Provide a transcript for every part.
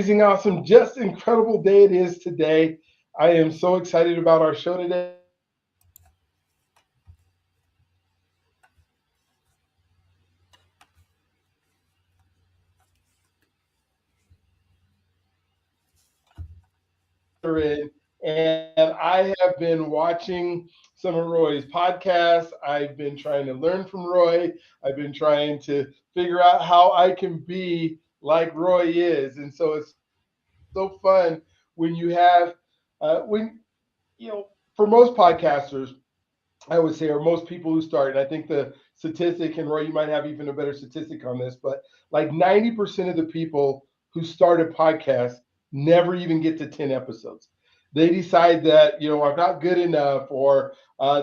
Amazing, awesome, just incredible day it is today. I am so excited about our show today. And I have been watching some of Roy's podcasts. I've been trying to learn from Roy. I've been trying to figure out how I can be like Roy is. And so it's so fun when you have, when for most podcasters, I would say, or most people who start, and I think the statistic, and Roy, you might have even a better statistic on this, but like 90% of the people who start a podcast never even get to 10 episodes. They decide that, I'm not good enough, or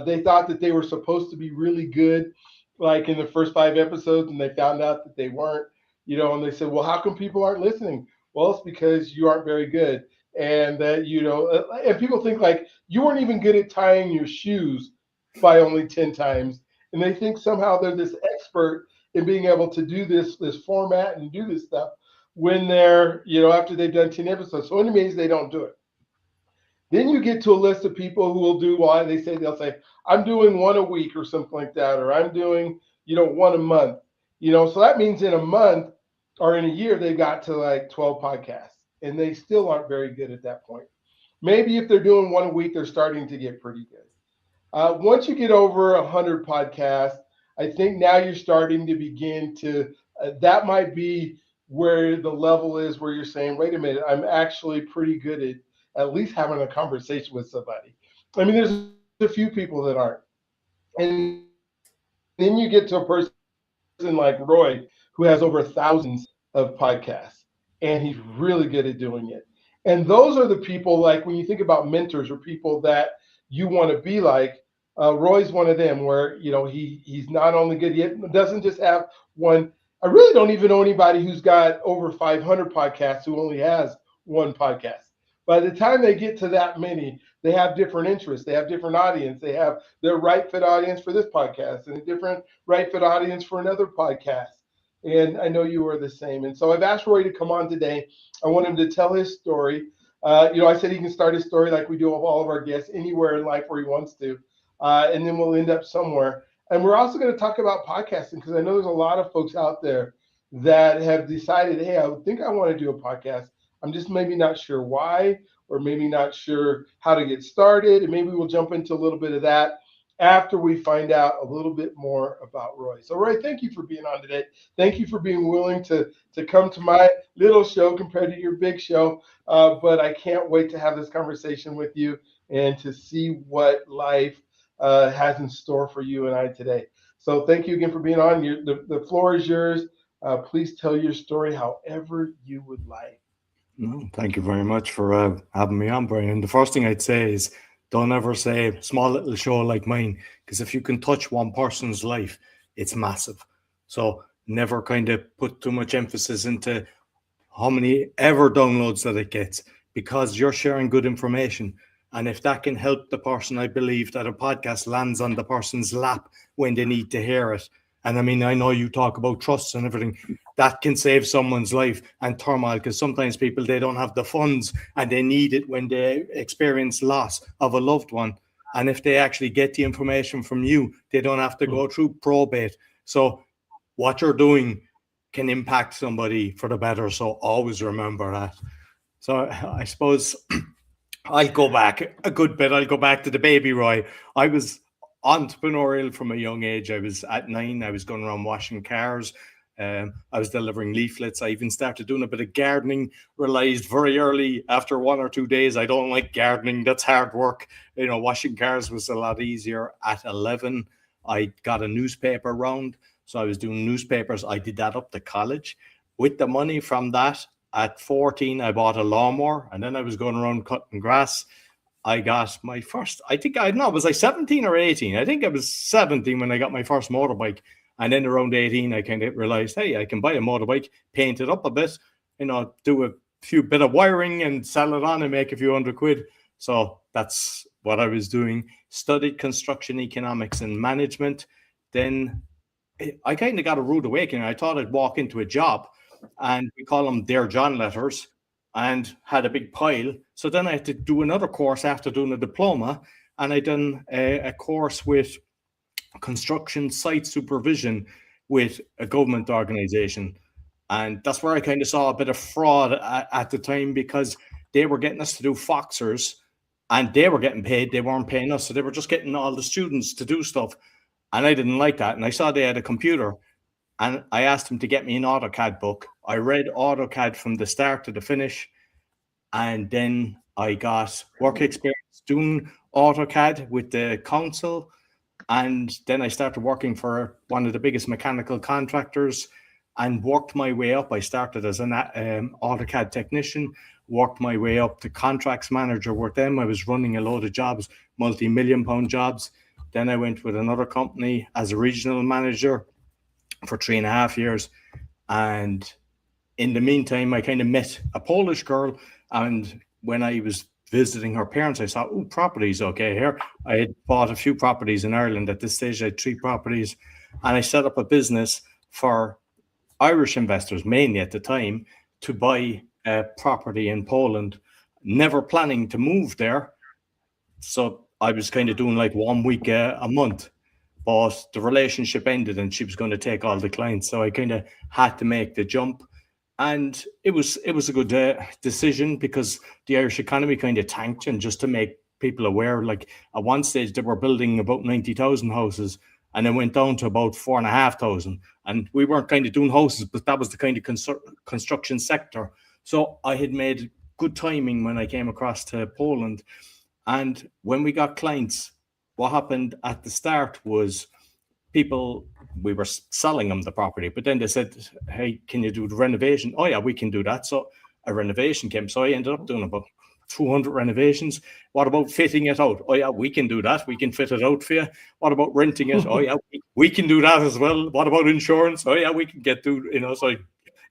they thought that they were supposed to be really good, like in the first 5 episodes, and they found out that they weren't, and they said, well, how come people aren't listening? Well, it's because you aren't very good. And that, and people think like you weren't even good at tying your shoes by only 10 times, and they think somehow they're this expert in being able to do this format and do this stuff when they're, after they've done 10 episodes. So anyways, they don't do it. Then you get to a list of people who will do, why they'll say I'm doing one a week or something like that, or I'm doing, one a month. So that means in a month or in a year they've got to like 12 podcasts, and they still aren't very good at that point. Maybe if they're doing one a week, they're starting to get pretty good. Once you get over 100 podcasts, I think now you're starting to begin to, that might be where the level is where you're saying, wait a minute, I'm actually pretty good at least having a conversation with somebody. I mean, there's a few people that aren't. And then you get to a person like Roy, who has over thousands of podcasts, and he's really good at doing it. And those are the people, like when you think about mentors or people that you want to be like, Roy's one of them, where he's not only good, he doesn't just have one. I really don't even know anybody who's got over 500 podcasts who only has one podcast. By the time they get to that many, they have different interests, they have different audience, they have their right fit audience for this podcast and a different right fit audience for another podcast. And I know you are the same. And so I've asked Roy to come on today. I want him to tell his story. I said he can start his story like we do of all of our guests anywhere in life where he wants to, and then we'll end up somewhere. And we're also going to talk about podcasting because I know there's a lot of folks out there that have decided, hey, I think I want to do a podcast. I'm just maybe not sure why, or maybe not sure how to get started. And maybe we'll jump into a little bit of that after we find out a little bit more about Roy. So, Roy, thank you for being on today. Thank you for being willing to come to my little show compared to your big show. But I can't wait to have this conversation with you and to see what life has in store for you and I today. So thank you again for being on. The floor is yours. Please tell your story however you would like. No, thank you very much for having me on, Brian. The first thing I'd say is don't ever say small little show like mine, because if you can touch one person's life, it's massive. So never kind of put too much emphasis into how many ever downloads that it gets, because you're sharing good information. And if that can help the person, I believe that a podcast lands on the person's lap when they need to hear it. And I mean, I know you talk about trusts and everything. That can save someone's life and turmoil, because sometimes people, they don't have the funds and they need it when they experience loss of a loved one. And if they actually get the information from you, they don't have to go through probate. So what you're doing can impact somebody for the better. So always remember that. So I suppose I'll go back a good bit. I'll go back to the baby Roy. I was entrepreneurial from a young age. I was at 9. I was going around washing cars. I was delivering leaflets. I even started doing a bit of gardening. Realized very early, after 1 or 2 days, I don't like gardening. That's hard work. Washing cars was a lot easier. At 11, I got a newspaper round. So I was doing newspapers. I did that up to college. With the money from that, at 14, I bought a lawnmower, and then I was going around cutting grass. I got my first, I think, I don't know, was I 17 or 18? I think I was 17 when I got my first motorbike. And then around 18, I kind of realized, hey, I can buy a motorbike, paint it up a bit, do a few bit of wiring and sell it on and make a few £100. So that's what I was doing. Studied construction economics and management. Then I kind of got a rude awakening. I thought I'd walk into a job, and we call them Dear John letters. and had a big pile. So then I had to do another course after doing a diploma, and I done a course with construction site supervision with a government organization. And that's where I kind of saw a bit of fraud at the time, because they were getting us to do Foxers and they were getting paid. They weren't paying us. So they were just getting all the students to do stuff. And I didn't like that. And I saw they had a computer, and I asked them to get me an AutoCAD book. I read AutoCAD from the start to the finish. And then I got work experience doing AutoCAD with the council. And then I started working for one of the biggest mechanical contractors and worked my way up. I started as an AutoCAD technician, worked my way up to contracts manager with them. I was running a load of jobs, multi-million-pound jobs. Then I went with another company as a regional manager for 3.5 years. And in the meantime, I kind of met a Polish girl. And when I was visiting her parents, I saw, oh, properties, okay, here. I had bought a few properties in Ireland. At this stage, I had 3 properties. And I set up a business for Irish investors, mainly at the time, to buy a property in Poland, never planning to move there. So I was kind of doing like 1 week a month. But the relationship ended and she was going to take all the clients. So I kind of had to make the jump. And it was a good decision, because the Irish economy kind of tanked. And just to make people aware, like at one stage they were building about 90,000 houses, and it went down to about 4,500. And we weren't kind of doing houses, but that was the kind of construction sector. So I had made good timing when I came across to Poland. And when we got clients, what happened at the start was we were selling them the property, but then they said, hey, can you do the renovation? Oh yeah, we can do that. So a renovation came. So I ended up doing about 200 renovations. What about fitting it out? Oh yeah, we can do that. We can fit it out for you. What about renting it? Oh yeah, we can do that as well. What about insurance? Oh yeah, we can get to, so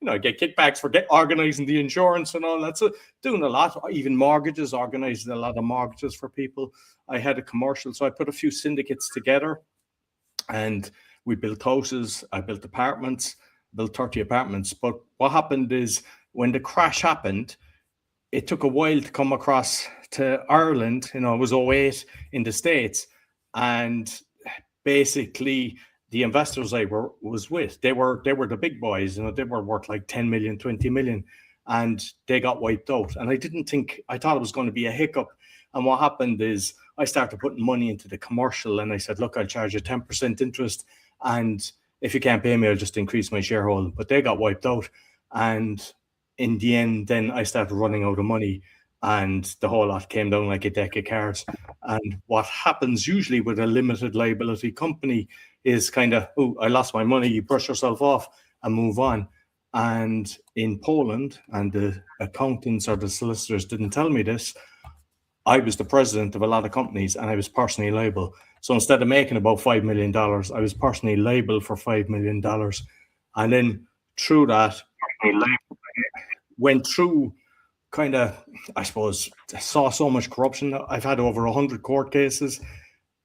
I get kickbacks for organizing the insurance and all that. So doing a lot, even mortgages, organizing a lot of mortgages for people. I had a commercial, so I put a few syndicates together. And we built houses, I built apartments, built 30 apartments. But what happened is, when the crash happened, it took a while to come across to Ireland. It was 2008 in the States. And basically, the investors I was with, they were the big boys. They were worth like 10 million, 20 million. And they got wiped out. And I thought it was going to be a hiccup. And what happened is, I started putting money into the commercial, and I said, look, I'll charge you 10% interest. And if you can't pay me, I'll just increase my shareholding. But they got wiped out. And in the end, then I started running out of money, and the whole lot came down like a deck of cards. And what happens usually with a limited liability company is kind of, oh, I lost my money. You brush yourself off and move on. And in Poland, and the accountants or the solicitors didn't tell me this, I was the president of a lot of companies, and I was personally liable. So instead of making about $5 million, I was personally liable for $5 million. And then through that, went through kind of, I suppose, saw so much corruption. I've had over 100 court cases.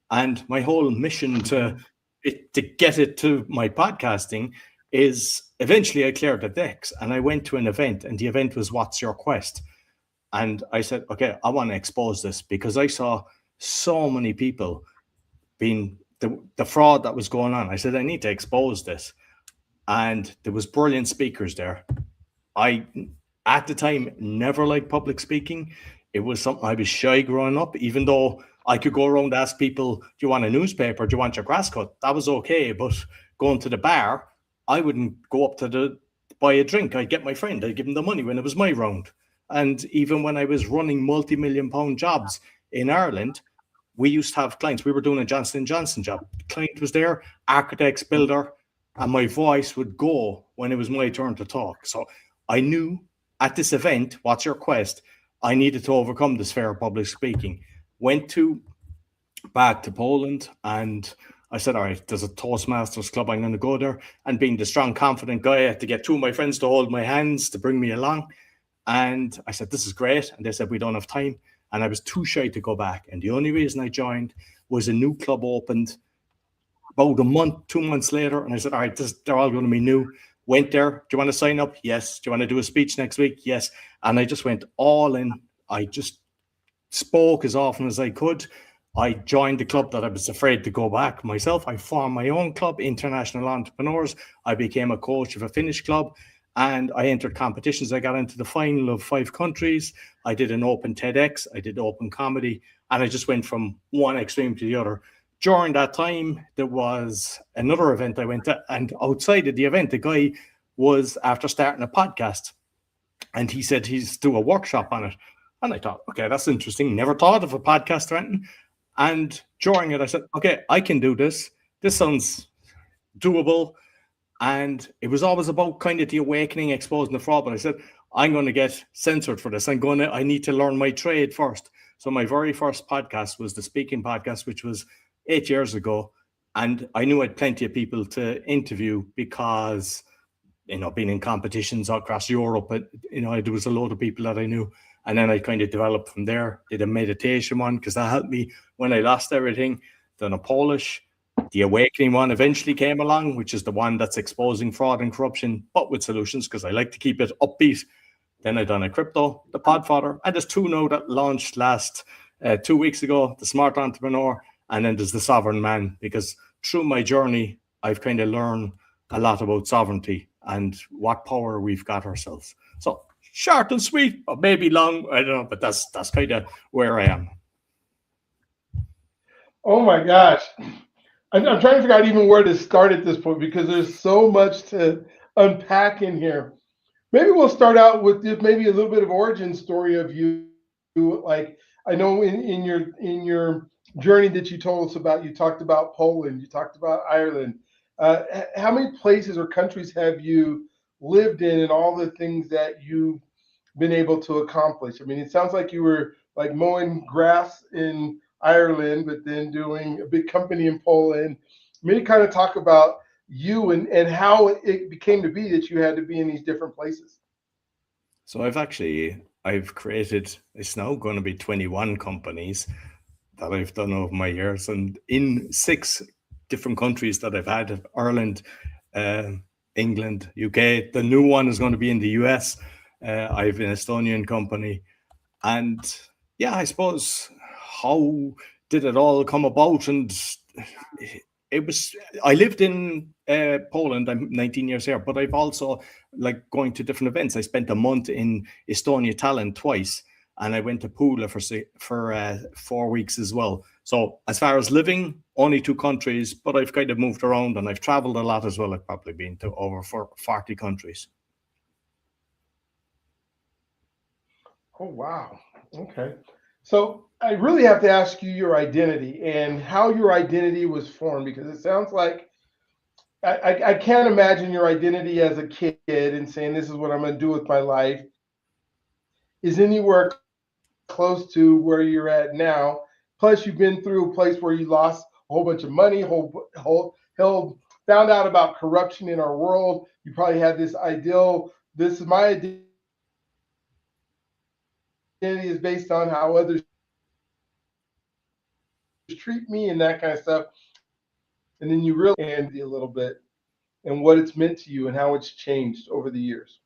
And my whole mission to get it to my podcasting is, eventually I cleared the decks, and I went to an event, and the event was What's Your Quest? And I said, okay, I want to expose this, because I saw so many people being the fraud that was going on. I said, I need to expose this. And there was brilliant speakers there. I, at the time, never liked public speaking. It was something I was shy growing up, even though I could go around and ask people, do you want a newspaper? Do you want your grass cut? That was okay. But going to the bar, I wouldn't go up to buy a drink. I'd get my friend. I'd give him the money when it was my round. And even when I was running multi-million-pound jobs in Ireland, we used to have clients. We were doing a Johnson & Johnson job. The client was there, architects, builder, and my voice would go when it was my turn to talk. So I knew at this event, What's Your Quest? I needed to overcome this fear of public speaking. Went back to Poland, and I said, all right, there's a Toastmasters club. I'm going to go there. And being the strong, confident guy, I had to get 2 of my friends to hold my hands to bring me along. And I said, this is great. And they said, we don't have time. And I was too shy to go back. And the only reason I joined was a new club opened about a month, 2 months later. And I said, all right, they're all going to be new. Went there. Do you want to sign up? Yes. Do you want to do a speech next week? Yes. And I just went all in. I just spoke as often as I could. I joined the club that I was afraid to go back myself. I formed my own club, International Entrepreneurs. I became a coach of a Finnish club, and I entered competitions. I got into the final of 5 countries. I did an open TEDx. I did open comedy, and I just went from one extreme to the other. During that time, there was another event I went to, and outside of the event, the guy was after starting a podcast, and he said he's do a workshop on it. And I thought, okay, that's interesting. Never thought of a podcast or anything. And during it, I said, okay, I can do this. This sounds doable. And it was always about kind of the awakening, exposing the fraud. But I said, I'm going to get censored for this. I need to learn my trade first. So my very first podcast was the speaking podcast, which was 8 years ago. And I knew I had plenty of people to interview because, being in competitions across Europe, there was a load of people that I knew. And then I kind of developed from there, did a meditation one because that helped me when I lost everything. Then a Polish, the awakening one eventually came along, which is the one that's exposing fraud and corruption, but with solutions because I like to keep it upbeat. Then I done a crypto, the Podfather, and there's 2 now that launched last 2 weeks ago, the Smart Entrepreneur, and then there's the Sovereign Man, because through my journey, I've kind of learned a lot about sovereignty and what power we've got ourselves. So short and sweet, or maybe long, I don't know, but that's kind of where I am. Oh my gosh. I'm trying to figure out even where to start at this point because there's so much to unpack in here. Maybe we'll start out with maybe a little bit of origin story of you. Like I know in your journey that you told us about, you talked about Poland, you talked about Ireland. How many places or countries have you lived in, and all the things that you've been able to accomplish? I mean, it sounds like you were like mowing grass in Ireland, but then doing a big company in Poland. Maybe kind of talk about you and how it became to be that you had to be in these different places. So I've created, it's now going to be 21 companies that I've done over my years, and in 6 different countries that I've had: Ireland, England, UK. The new one is going to be in the US. I have an Estonian company. And yeah, I suppose, how did it all come about? And I lived in Poland. I'm 19 years here, but I've also like going to different events. I spent a month in Estonia, Tallinn twice, and I went to Pula for 4 weeks as well. So as far as living, only 2 countries, but I've kind of moved around and I've traveled a lot as well. I've probably been to over 40 countries. Oh, wow. Okay. So I really have to ask you your identity and how your identity was formed, because it sounds like I can't imagine your identity as a kid and saying, this is what I'm going to do with my life, is anywhere close to where you're at now. Plus, you've been through a place where you lost a whole bunch of money, found out about corruption in our world. You probably had this ideal, this is my identity is based on how others treat me and that kind of stuff. And then you really understand a little bit and what it's meant to you and how it's changed over the years.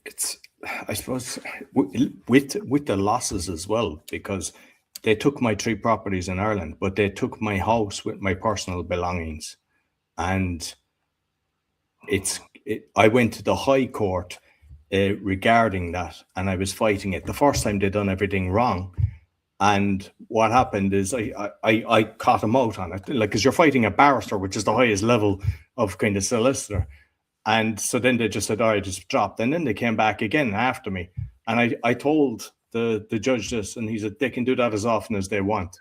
It's, I suppose, with the losses as well, because they took my 3 properties in Ireland, but they took my house with my personal belongings. And I went to the High Court regarding that, and I was fighting it. The first time they done everything wrong, and what happened is I caught them out on it, like, because you're fighting a barrister, which is the highest level of kind of solicitor. And so then they just said, all right, just dropped. And then they came back again after me. And I told the judge this, and he said they can do that as often as they want.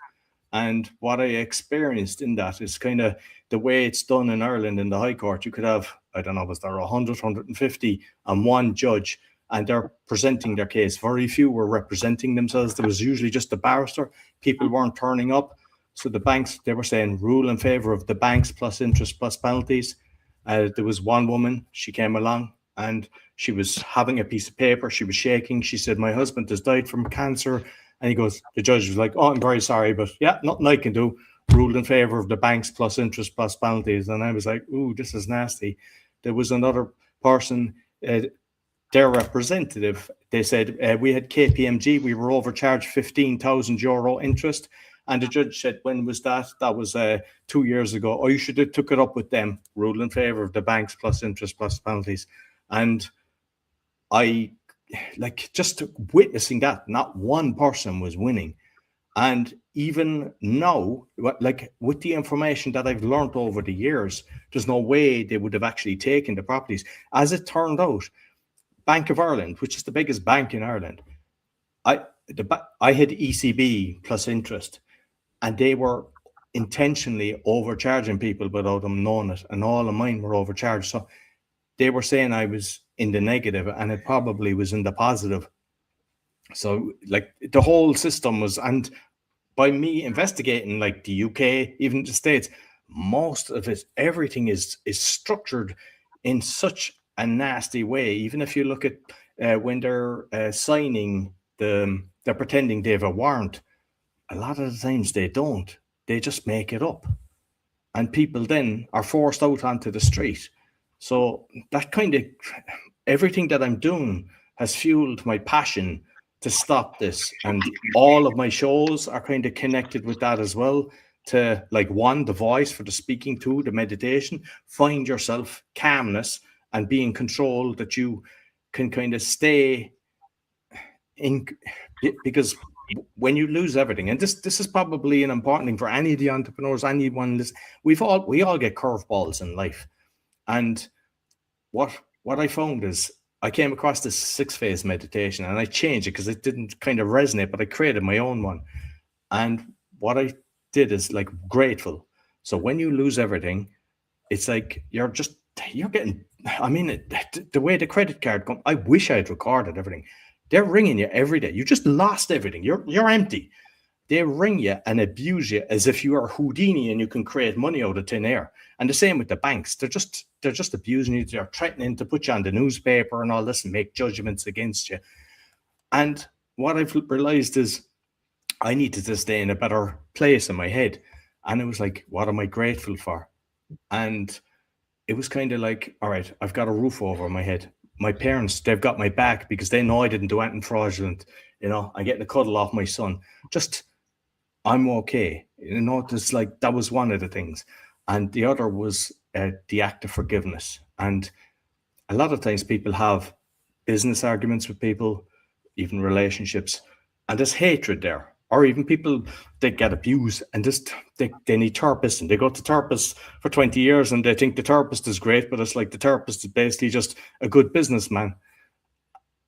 And what I experienced in that is kind of the way it's done in Ireland in the High Court. You could have, I don't know, was there 100, 150 and one judge, and they're presenting their case. Very few were representing themselves. There was usually just a barrister. People weren't turning up. So the banks, they were saying rule in favor of the banks plus interest plus penalties. There was one woman, she came along and she was having a piece of paper. She was shaking. She said, my husband has died from cancer. And the judge was like, oh, I'm very sorry, but yeah, nothing I can do. ruled in favor of the banks plus interest plus penalties. And I was like, ooh, this is nasty. There was another person, their representative, they said, we had KPMG, we were overcharged €15,000 interest. And the judge said, when was that? That was 2 years ago. Oh, you should have took it up with them, ruled in favor of the banks plus interest plus penalties. And I, like, just witnessing that, not one person was winning. And even now, like, with the information that I've learned over the years, there's no way they would have actually taken the properties. As it turned out, Bank of Ireland, which is the biggest bank in Ireland, I had ECB plus interest, and they were intentionally overcharging people without them knowing it, and all of mine were overcharged. So they were saying I was in the negative, and it probably was in the positive. So, like, the whole system was, and by me investigating, like, the UK, even the States, most of it, everything is structured in such a nasty way. Even if you look at when they're signing they're pretending they have a warrant, a lot of the times they don't. They just make it up. And people then are forced out onto the street. So that kind of, everything that I'm doing has fueled my passion to stop this. And all of my shows are kind of connected with that as well. To, like, one, the voice for the speaking, two, the meditation, find yourself calmness and be in control, that you can kind of stay in, because when you lose everything, and this is probably an important thing for any of the entrepreneurs, anyone, we all get curveballs in life. And what I found is, I came across this 6-phase meditation, and I changed it because it didn't kind of resonate, but I created my own one. And what I did is, like, grateful. So when you lose everything, it's like you're getting, I mean, the way the credit card comes, I wish I had recorded everything. They're ringing you every day. You just lost everything. You're empty. They ring you and abuse you as if you are Houdini and you can create money out of thin air. And the same with the banks. They're just abusing you. They're threatening to put you on the newspaper and all this and make judgments against you. And what I've realized is, I needed to stay in a better place in my head. And it was like, what am I grateful for? And it was kind of like, all right, I've got a roof over my head. My parents, they've got my back because they know I didn't do anything fraudulent. I'm getting a cuddle off my son. Just, I'm okay. It's like, that was one of the things. And the other was the act of forgiveness. And a lot of times people have business arguments with people, even relationships, and there's hatred there. Or even people that get abused and just they need therapists, and they go to therapists for 20 years and they think the therapist is great, but it's like the therapist is basically just a good businessman.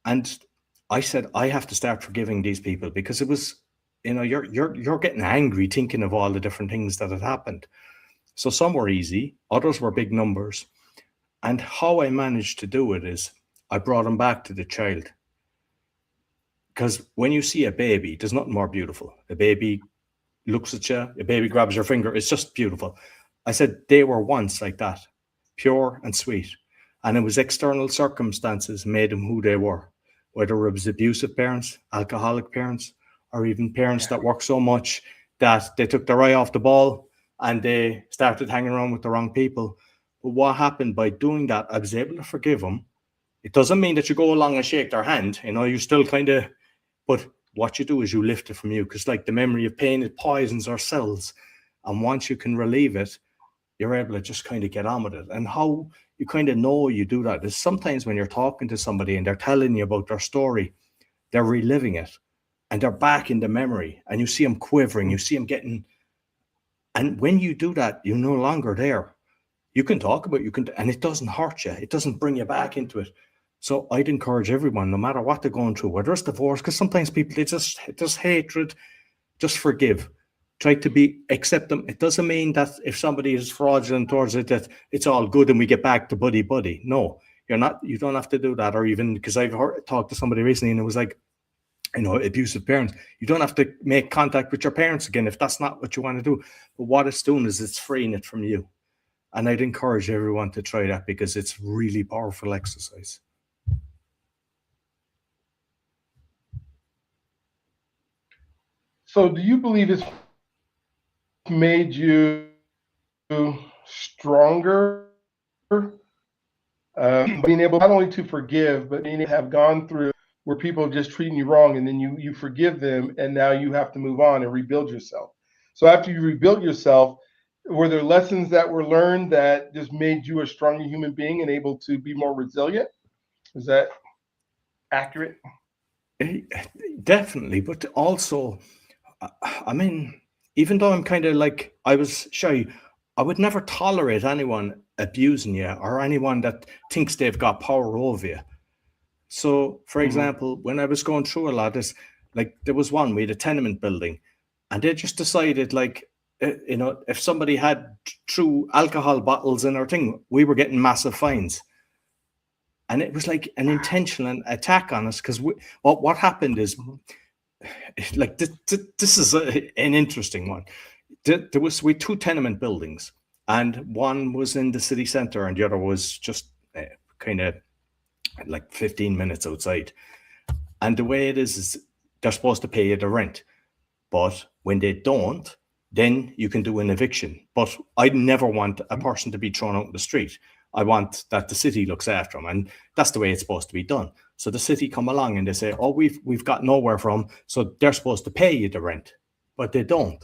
And I said, I have to start forgiving these people, because it was, you're getting angry thinking of all the different things that had happened. So some were easy, others were big numbers. And how I managed to do it is, I brought them back to the child. Because when you see a baby, there's nothing more beautiful. A baby looks at you, a baby grabs your finger, it's just beautiful. I said, they were once like that, pure and sweet. And it was external circumstances made them who they were, whether it was abusive parents, alcoholic parents, or even parents that worked so much that they took their eye off the ball and they started hanging around with the wrong people. But what happened by doing that, I was able to forgive them. It doesn't mean that you go along and shake their hand, you still kind of, but what you do is you lift it from you, because, like, the memory of pain, it poisons our cells. And once you can relieve it, you're able to just kind of get on with it. And how you kind of know you do that is sometimes when you're talking to somebody and they're telling you about their story, they're reliving it and they're back in the memory, and you see them quivering, you see them getting, and when you do that, you're no longer there. You can talk about, and it doesn't hurt you. It doesn't bring you back into it. So I'd encourage everyone, no matter what they're going through, whether it's divorce, because sometimes people, just hatred, just forgive. Try to accept them. It doesn't mean that if somebody is fraudulent towards it, that it's all good and we get back to buddy. No, you're not. You don't have to do that. Or even, because I've talked to somebody recently and it was like, abusive parents. You don't have to make contact with your parents again if that's not what you want to do. But what it's doing is it's freeing it from you. And I'd encourage everyone to try that, because it's really powerful exercise. So do you believe it's made you stronger, being able not only to forgive, but being able to have gone through where people are just treating you wrong, and then you forgive them, and now you have to move on and rebuild yourself. So after you rebuilt yourself, were there lessons that were learned that just made you a stronger human being and able to be more resilient? Is that accurate? Eh, Definitely, but also, I mean, even though I'm kind of like, I was shy, I would never tolerate anyone abusing you or anyone that thinks they've got power over you. So, for Mm-hmm. example, when I was going through a lot of this, like there was one, we had a tenement building, and they just decided, like, if somebody had threw alcohol bottles in our thing, we were getting massive fines. And it was like an intentional attack on us because what happened is, Mm-hmm. like, this is an interesting one. There was we had two tenement buildings, and one was in the city center, and the other was just kind of like 15 minutes outside. And the way it is they're supposed to pay you the rent. But when they don't, then you can do an eviction. But I never want a person to be thrown out in the street. I want that the city looks after them, and that's the way it's supposed to be done. So the city come along and they say, "Oh, we've got nowhere from," so they're supposed to pay you the rent, but they don't.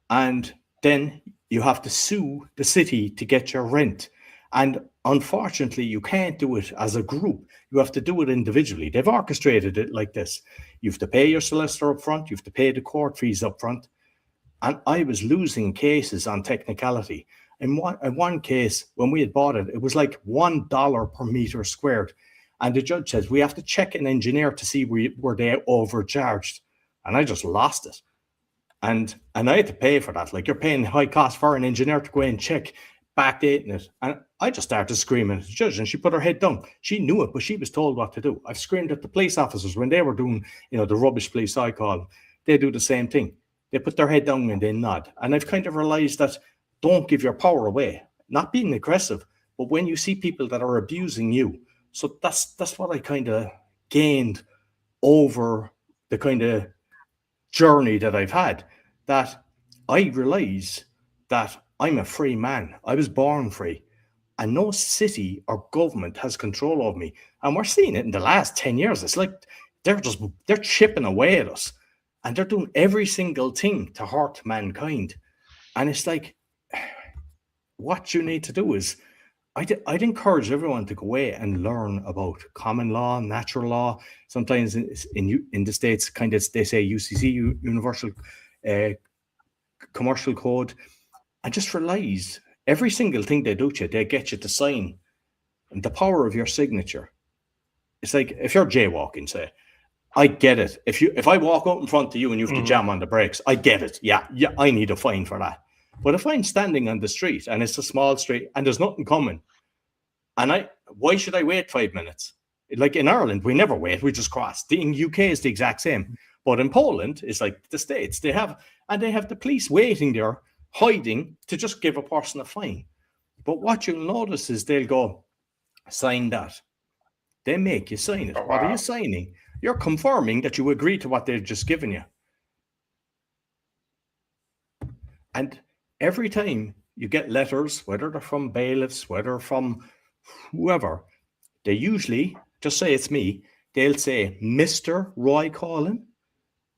And then you have to sue the city to get your rent. And unfortunately, you can't do it as a group. You have to do it individually. They've orchestrated it like this. You have to pay your solicitor up front, you have to pay the court fees up front. And I was losing cases on technicality. In one case, when we had bought it, it was like $1 per meter squared. And the judge says, we have to check an engineer to see were they overcharged. And I just lost it. And I had to pay for that. Like, you're paying high cost for an engineer to go in and check, backdating it. And I just started screaming at the judge, and she put her head down. She knew it, but she was told what to do. I've screamed at the police officers when they were doing, the rubbish police, I call them. They do the same thing. They put their head down and they nod. And I've kind of realized that don't give your power away. Not being aggressive, but when you see people that are abusing you. So that's what I kind of gained over the kind of journey that I've had, that I realize that I'm a free man. I was born free, and no city or government has control of me. And we're seeing it in the last 10 years. It's like they're chipping away at us, and they're doing every single thing to hurt mankind. And it's like, what you need to do is, I'd encourage everyone to go away and learn about common law, natural law. Sometimes in the States, kind of, they say UCC, Universal Commercial Code, and just realize every single thing they do to you, they get you to sign. And the power of your signature. It's like if you're jaywalking, say, I get it. If I walk out in front of you and you have to jam on the brakes, I get it. Yeah, I need a fine for that. But if I'm standing on the street and it's a small street and there's nothing coming, and why should I wait 5 minutes? Like in Ireland, we never wait, we just cross. In UK is the exact same. But in Poland, it's like the States. They have the police waiting there, hiding to just give a person a fine. But what you'll notice is they'll go, sign that. They make you sign it. Oh, What are you wow. signing? You're confirming that you agree to what they've just given you. And every time you get letters, whether they're from bailiffs, whether from whoever, they usually just say it's me. They'll say Mr. Roy Coughlan.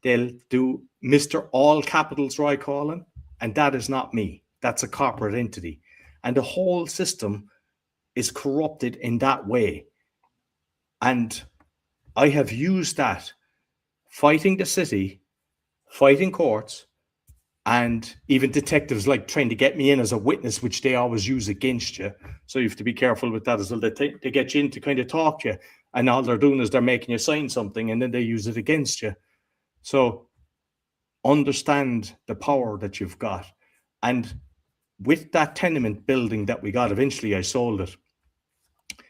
They'll do Mr. All Capitals Roy Coughlan. And that is not me. That's a corporate entity. And the whole system is corrupted in that way. And I have used that fighting the city, fighting courts, and even detectives like trying to get me in as a witness, which they always use against you. So you have to be careful with that as well. They get you in to kind of talk to you, and all they're doing is they're making you sign something, and then they use it against you. So understand the power that you've got. And with that tenement building that we got, eventually I sold it.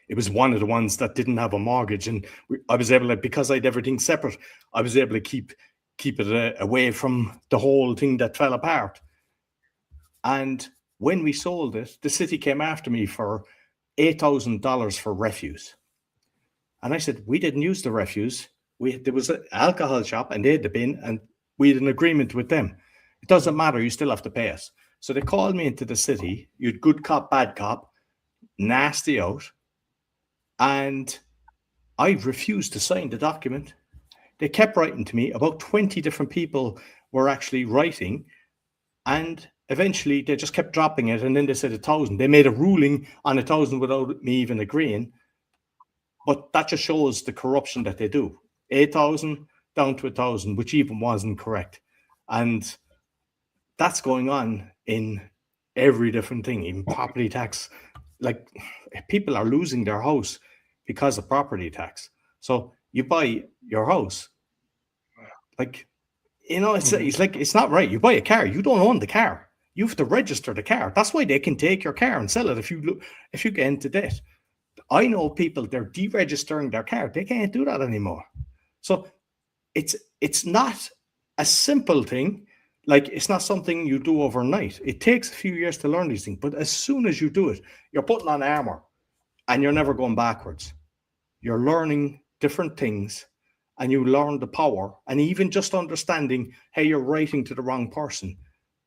It was one of the ones that didn't have a mortgage, and I was able to, because I had everything separate, I was able to keep it away from the whole thing that fell apart. And when we sold it, the city came after me for $8,000 for refuse. And I said, we didn't use the refuse. There was an alcohol shop and they had the bin, and we had an agreement with them. It doesn't matter. You still have to pay us. So they called me into the city. You'd good cop, bad cop, nasty out. And I refused to sign the document. They kept writing to me. About 20 different people were actually writing. And eventually they just kept dropping it. And then they said 1,000. They made a ruling on 1,000 without me even agreeing. But that just shows the corruption that they do. 8,000 down to 1,000, which even wasn't correct. And that's going on in every different thing, even property tax. Like, people are losing their house because of property tax. So you buy your house, like, you know, it's like, it's not right. You buy a car, you don't own the car. You have to register the car. That's why they can take your car and sell it if you get into debt. I know people, they're deregistering their car. They can't do that anymore. So it's not a simple thing. Like, it's not something you do overnight. It takes a few years to learn these things. But as soon as you do it, you're putting on armor and you're never going backwards. You're learning different things and you learn the power. And even just understanding, hey, you're writing to the wrong person,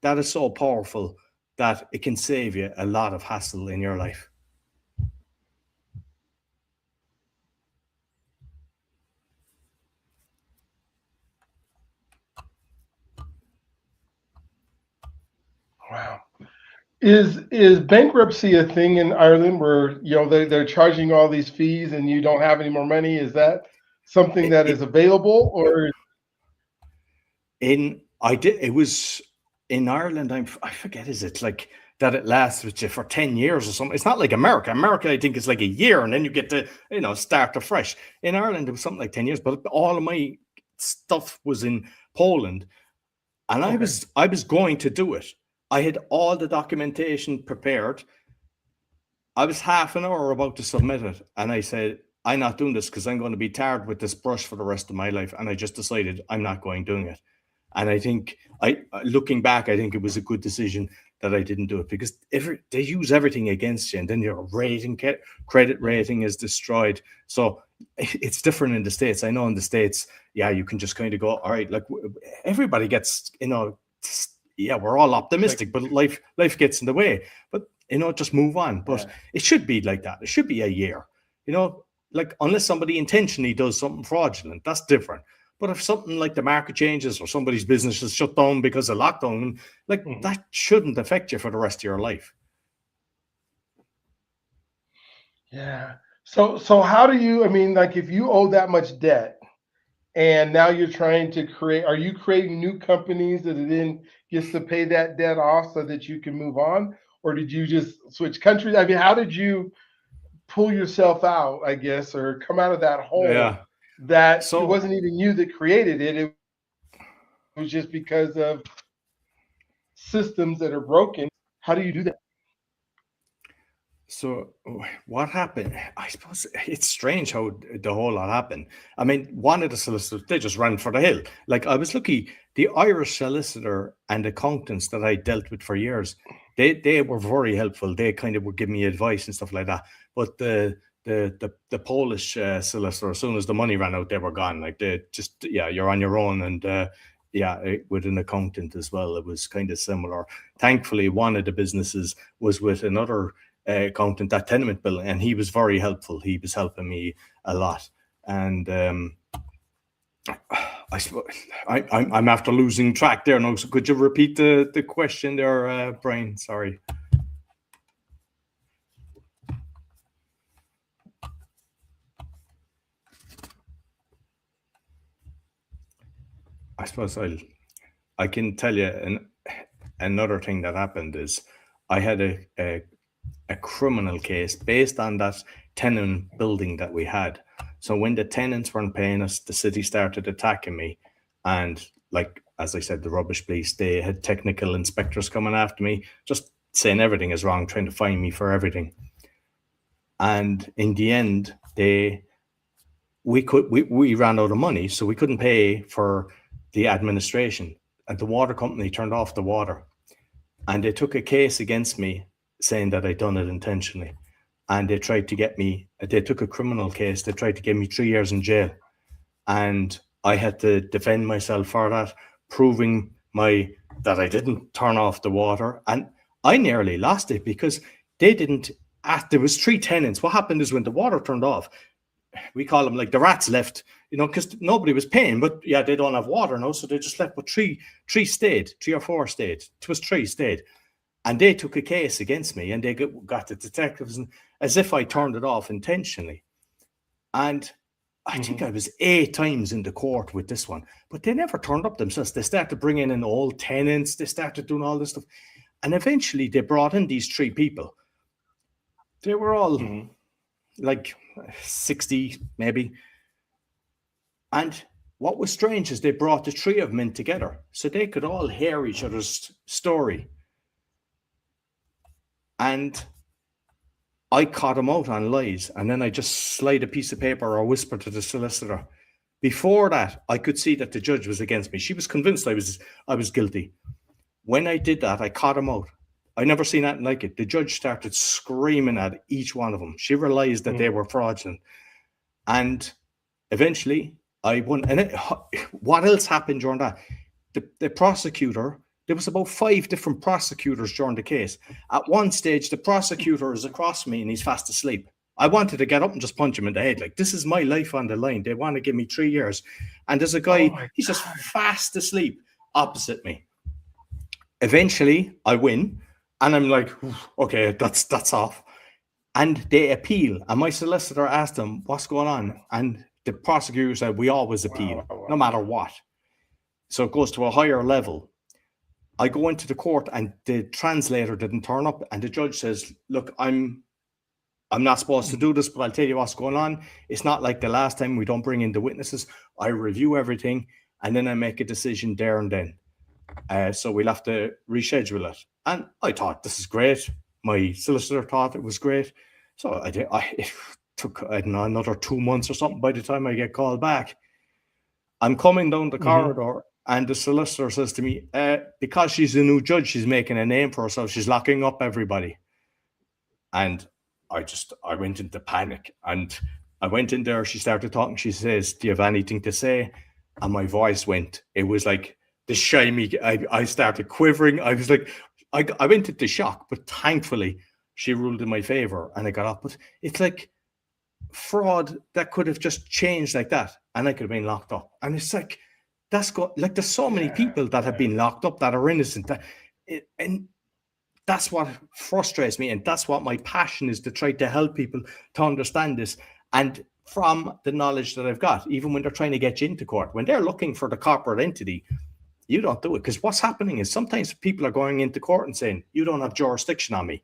that is so powerful that it can save you a lot of hassle in your life. Wow. Is bankruptcy a thing in Ireland where, you know, they're charging all these fees and you don't have any more money? Is that something that is available, or it was in Ireland? I forget, is it like that it lasts with you for 10 years or something? It's not like America. America, I think, is like a year and then you get to, you know, start afresh. In Ireland, it was something like 10 years, but all of my stuff was in Poland. And I was going to do it. I had all the documentation prepared. I was half an hour about to submit it. And I said, I'm not doing this because I'm going to be tarred with this brush for the rest of my life. And I just decided I'm not doing it. And I think, looking back, I think it was a good decision that I didn't do it, because they use everything against you, and then your credit rating is destroyed. So it's different in the States. I know in the States, yeah, you can just kind of go, all right, like, everybody gets, you know, yeah, we're all optimistic, but life gets in the way. But, you know, just move on. But it should be like that. It should be a year, you know, like, unless somebody intentionally does something fraudulent, that's different. But if something like the market changes or somebody's business is shut down because of lockdown, like, that shouldn't affect you for the rest of your life. Yeah. So how do you, I mean, like, if you owe that much debt and now you're trying to are you creating new companies that then gets to pay that debt off so that you can move on? Or did you just switch countries? I mean, how did you pull yourself out, I guess, or come out of that hole that it wasn't even you that created it? It was just because of systems that are broken. How do you do that? So what happened? I suppose it's strange how the whole lot happened. I mean, one of the solicitors, they just ran for the hill. Like, I was lucky. The Irish solicitor and accountants that I dealt with for years, they were very helpful. They kind of would give me advice and stuff like that. But the Polish solicitor, as soon as the money ran out, they were gone. Like, they just, you're on your own. And with an accountant as well, it was kind of similar. Thankfully, one of the businesses was with another accountant, that tenement building, and he was very helpful. He was helping me a lot. And I suppose I'm after losing track there now. So could you repeat the question there, Brian? Sorry. I suppose I can tell you another thing that happened is I had a criminal case based on that tenant building that we had. So when the tenants weren't paying us, the city started attacking me. And, like, as I said, the rubbish police, they had technical inspectors coming after me, just saying everything is wrong, trying to fine me for everything. And in the end, we ran out of money, so we couldn't pay for the administration. And the water company turned off the water. And they took a case against me saying that I'd done it intentionally. And they tried to get me, they took a criminal case, they tried to get me 3 years in jail. And I had to defend myself for that, proving my that I didn't turn off the water, and I nearly lost it because they didn't. There was 3 tenants. What happened is when the water turned off, we call them like the rats left, because nobody was paying, but yeah, they don't have water now, so they just left. But three stayed, 3 or 4 stayed. It was 3 stayed, and they took a case against me, and they got the detectives, and as if I turned it off intentionally. And I think I was 8 times in the court with this one, but they never turned up themselves. They started bringing in old tenants. They started doing all this stuff, and eventually they brought in these 3 people. They were all like 60 maybe. And what was strange is they brought the 3 of them in together so they could all hear each other's story. And I caught them out on lies, and then I just slide a piece of paper or whisper to the solicitor. Before that, I could see that the judge was against me. She was convinced I was guilty. When I did that, I caught him out. I never seen anything like it. The judge started screaming at each one of them. She realized that they were fraudulent. And eventually, I won. And what else happened during that? The prosecutor, there was about 5 different prosecutors during the case. At one stage, the prosecutor is across me and he's fast asleep. I wanted to get up and just punch him in the head. Like, this is my life on the line. They want to give me 3 years. And there's a guy, he's just fast asleep opposite me. Eventually, I win. And I'm like, okay, that's off. And they appeal. And my solicitor asked them, what's going on? And the prosecutor said, we always appeal, no matter what. So it goes to a higher level. I go into the court and the translator didn't turn up. And the judge says, look, I'm not supposed to do this, but I'll tell you what's going on. It's not like the last time. We don't bring in the witnesses. I review everything, and then I make a decision there and then. So we'll have to reschedule it. And I thought, this is great. My solicitor thought it was great. So I did. It took, I don't know, another 2 months or something by the time I get called back. I'm coming down the corridor, and the solicitor says to me, because she's a new judge, she's making a name for herself. She's locking up everybody. And I went into panic. And I went in there. She started talking. She says, do you have anything to say? And my voice went. It was like the shiny. I started quivering. I was like, I went into shock. But thankfully, she ruled in my favor, and I got up. But it's like fraud that could have just changed like that, and I could have been locked up. And it's like, there's so many people that have been locked up that are innocent. And that's what frustrates me, and that's what my passion is, to try to help people to understand this. And from the knowledge that I've got, even when they're trying to get you into court, when they're looking for the corporate entity, you don't do it. Because what's happening is sometimes people are going into court and saying, you don't have jurisdiction on me,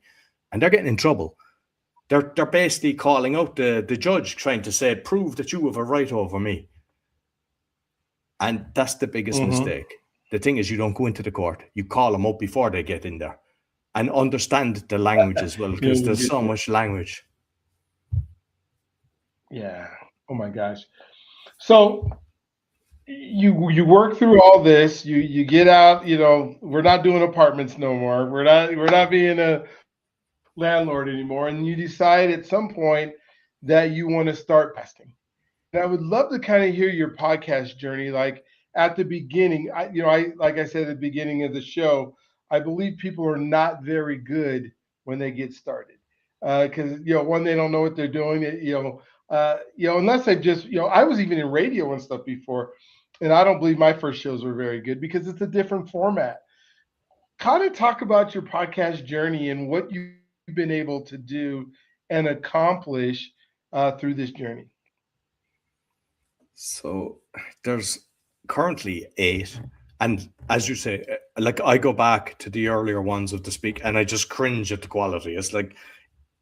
and they're getting in trouble. They're basically calling out the judge, trying to say, prove that you have a right over me. And that's the biggest mistake. The thing is, you don't go into the court. You call them up before they get in there, and understand the language as well, because there's so much language. Yeah. Oh my gosh. So you work through all this. You get out. We're not doing apartments no more. We're not being a landlord anymore. And you decide at some point that you want to start podcasting. And I would love to kind of hear your podcast journey. Like at the beginning, like I said at the beginning of the show, I believe people are not very good when they get started, because one, they don't know what they're doing. Unless they've just I was even in radio and stuff before, and I don't believe my first shows were very good because it's a different format. Kind of talk about your podcast journey and what you've been able to do and accomplish through this journey. So there's currently 8. And as you say, like, I go back to the earlier ones of the speak, and I just cringe at the quality. It's like,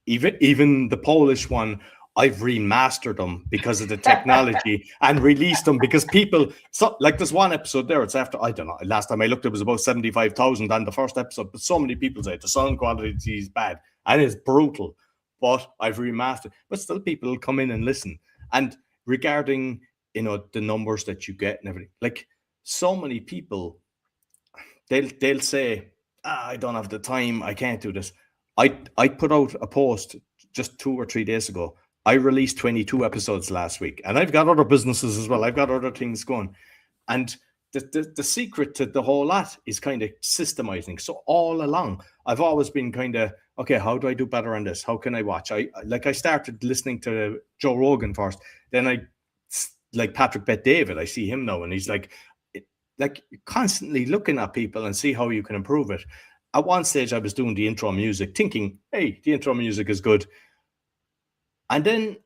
even the Polish one, I've remastered them because of the technology and released them because people, like there's one episode there, it's after, I don't know, last time I looked, it was about 75,000 on the first episode, but so many people say the sound quality is bad, and it's brutal, but I've remastered, but still people will come in and listen. And regarding, the numbers that you get and everything, like, so many people, they'll say, I don't have the time, I can't do this. I put out a post just 2 or 3 days ago. I released 22 episodes last week, and I've got other businesses as well. I've got other things going, and the secret to the whole lot is kind of systemizing. So all along, I've always been kind of, okay, how do I do better on this? How can I watch? I started listening to Joe Rogan first. Then I like Patrick Bet David. I see him now, and he's like constantly looking at people and see how you can improve it. At one stage, I was doing the intro music, thinking, hey, the intro music is good. And then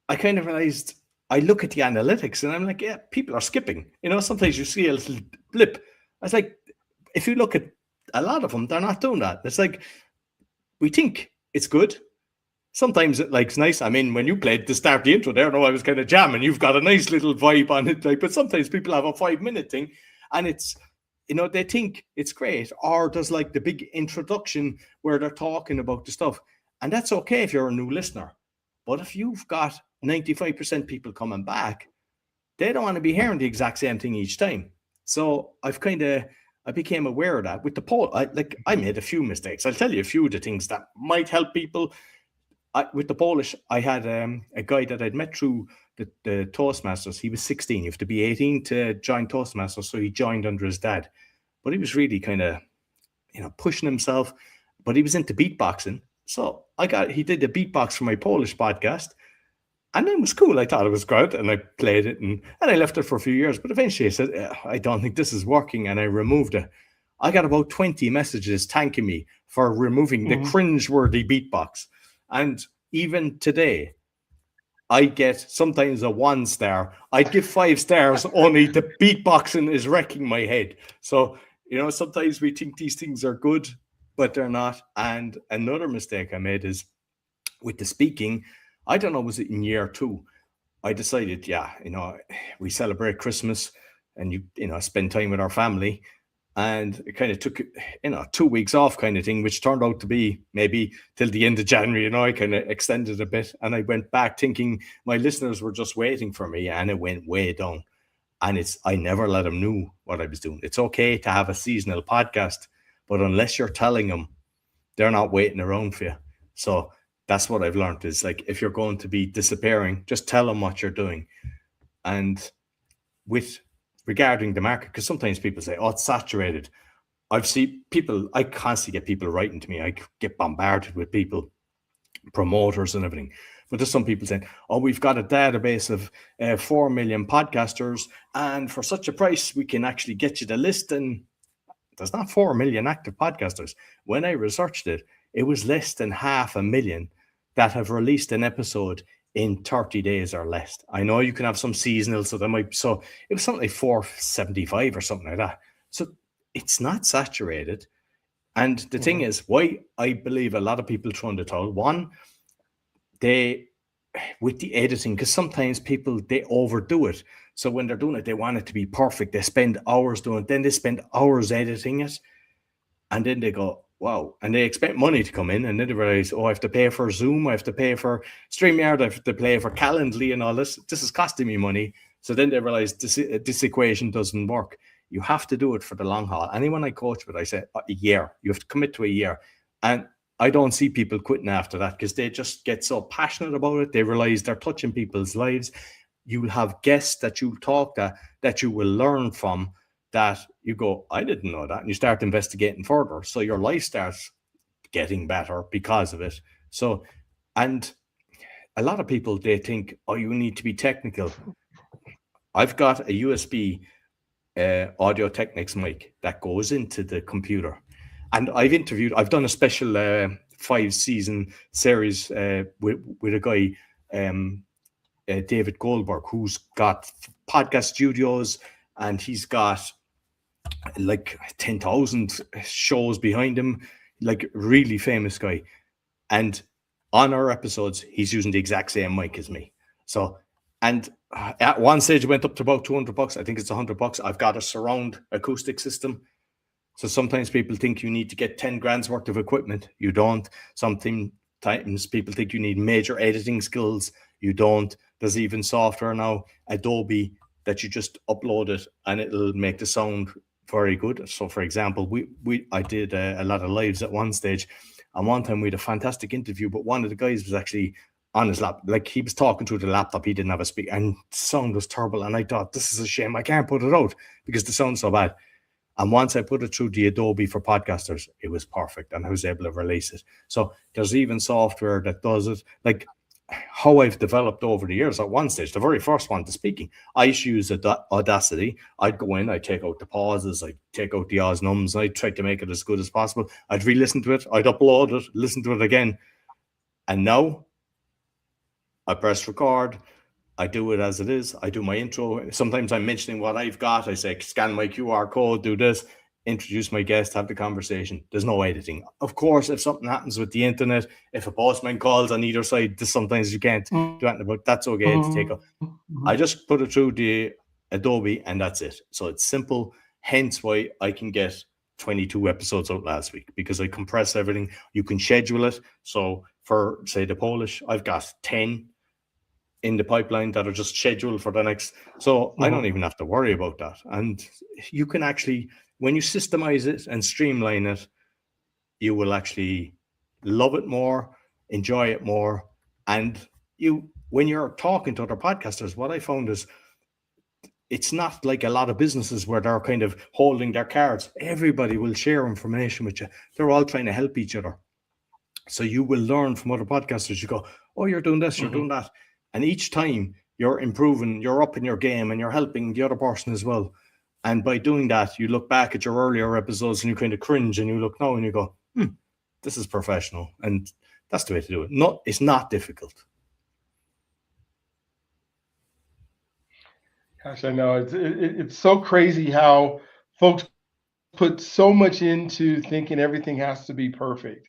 I kind of realized, I look at the analytics and I'm like, yeah, people are skipping. Sometimes you see a little blip. I was like, if you look at a lot of them, they're not doing that. It's like, we think it's good. Sometimes it's nice. I mean, when you played to start the intro there, I was kind of jamming. You've got a nice little vibe on it. But sometimes people have a 5-minute thing and it's, they think it's great. Or there's the big introduction where they're talking about the stuff. And that's okay if you're a new listener. But if you've got 95% people coming back, they don't want to be hearing the exact same thing each time. So I became aware of that with the poll. I made a few mistakes. I'll tell you a few of the things that might help people. With the Polish, I had a guy that I'd met through the Toastmasters. He was 16. You have to be 18 to join Toastmasters. So he joined under his dad. But he was really kind of, pushing himself. But he was into beatboxing. So he did the beatbox for my Polish podcast. And it was cool. I thought it was good. And I played it. And I left it for a few years. But eventually I said, I don't think this is working. And I removed it. I got about 20 messages thanking me for removing the cringeworthy beatbox. And even today, I get sometimes a 1 star. I'd give 5 stars, only the beatboxing is wrecking my head. So, sometimes we think these things are good, but they're not. And another mistake I made is with the speaking. I don't know, was it in year 2? I decided, we celebrate Christmas and spend time with our family. And it kind of took, 2 weeks off kind of thing, which turned out to be maybe till the end of January. I kind of extended a bit. And I went back thinking my listeners were just waiting for me, and it went way down. And I never let them know what I was doing. It's okay to have a seasonal podcast, but unless you're telling them, they're not waiting around for you. So that's what I've learned is if you're going to be disappearing, just tell them what you're doing. And regarding the market, because sometimes people say, oh, it's saturated. I constantly get people writing to me. I get bombarded with people, promoters and everything. But there's some people saying, oh, we've got a database of 4 million podcasters, and for such a price, we can actually get you the list. And there's not 4 million active podcasters. When I researched it, it was less than 500,000 that have released an episode in 30 days or less. I know you can have some seasonal, so it was something like 475 or something like that. So it's not saturated. And the thing is, why I believe a lot of people throw in the towel, one, with the editing, because sometimes people, they overdo it. So when they're doing it, they want it to be perfect. They spend hours doing it, then they spend hours editing it. And then they go, wow. And they expect money to come in, and then they realize, I have to pay for Zoom, I have to pay for StreamYard, I have to pay for Calendly and all this. This is costing me money. So then they realize this equation doesn't work. You have to do it for the long haul. Anyone I coach with, I say a year. You have to commit to a year. And I don't see people quitting after that because they just get so passionate about it. They realize they're touching people's lives. You'll have guests that you'll talk to, that you will learn from, that you go, I didn't know that. And you start investigating further. So your life starts getting better because of it. So, and a lot of people, they think, you need to be technical. I've got a USB Audio Technics mic that goes into the computer. And I've done a special 5-season series with a guy, David Goldberg, who's got podcast studios, and he's got 10,000 shows behind him, really famous guy. And on our episodes, he's using the exact same mic as me. So, and at one stage it went up to about $200. I think it's $100. I've got a surround acoustic system. So sometimes people think you need to get 10 grand's worth of equipment. You don't. Sometimes people think you need major editing skills. You don't. There's even software now, Adobe, that you just upload it and it'll make the sound very good. So for example, I did a lot of lives at one stage, and one time we had a fantastic interview, but one of the guys was actually on his lap. Like he was talking through the laptop, he didn't have a speaker, and the sound was terrible. And I thought, this is a shame. I can't put it out because the sound's so bad. And once I put it through the Adobe for podcasters, it was perfect, and I was able to release it. So there's even software that does it. Like how I've developed over the years. At one stage, the very first one, the speaking, I used to use Audacity. I'd go in, I'd take out the pauses, I'd take out the ahs, nums, I'd try to make it as good as possible. I'd re-listen to it, I'd upload it, listen to it again. And now I press record, I do it as it is. I do my intro. Sometimes I'm mentioning what I've got. I say, scan my QR code, do this, introduce my guest, have the conversation. There's no editing. Of course, if something happens with the internet, if a postman calls on either side, sometimes you can't do anything about. That's okay to take up. I just put it through the Adobe and that's it. So it's simple. Hence why I can get 22 episodes out last week, because I compress everything. You can schedule it. So for, say, the Polish, I've got 10 in the pipeline that are just scheduled for the next. So I don't even have to worry about that. And you can actually, when you systemize it and streamline it, you will actually love it more, enjoy it more. And when you're talking to other podcasters, what I found is it's not like a lot of businesses where they're kind of holding their cards. Everybody will share information with you. They're all trying to help each other. So you will learn from other podcasters. You go, oh, you're doing this, you're doing that. And each time you're improving, you're up in your game and you're helping the other person as well. And by doing that, you look back at your earlier episodes and you kind of cringe, and you look now and you go, this is professional. And that's the way to do it. It's not difficult. Gosh, I know it's so crazy how folks put so much into thinking everything has to be perfect.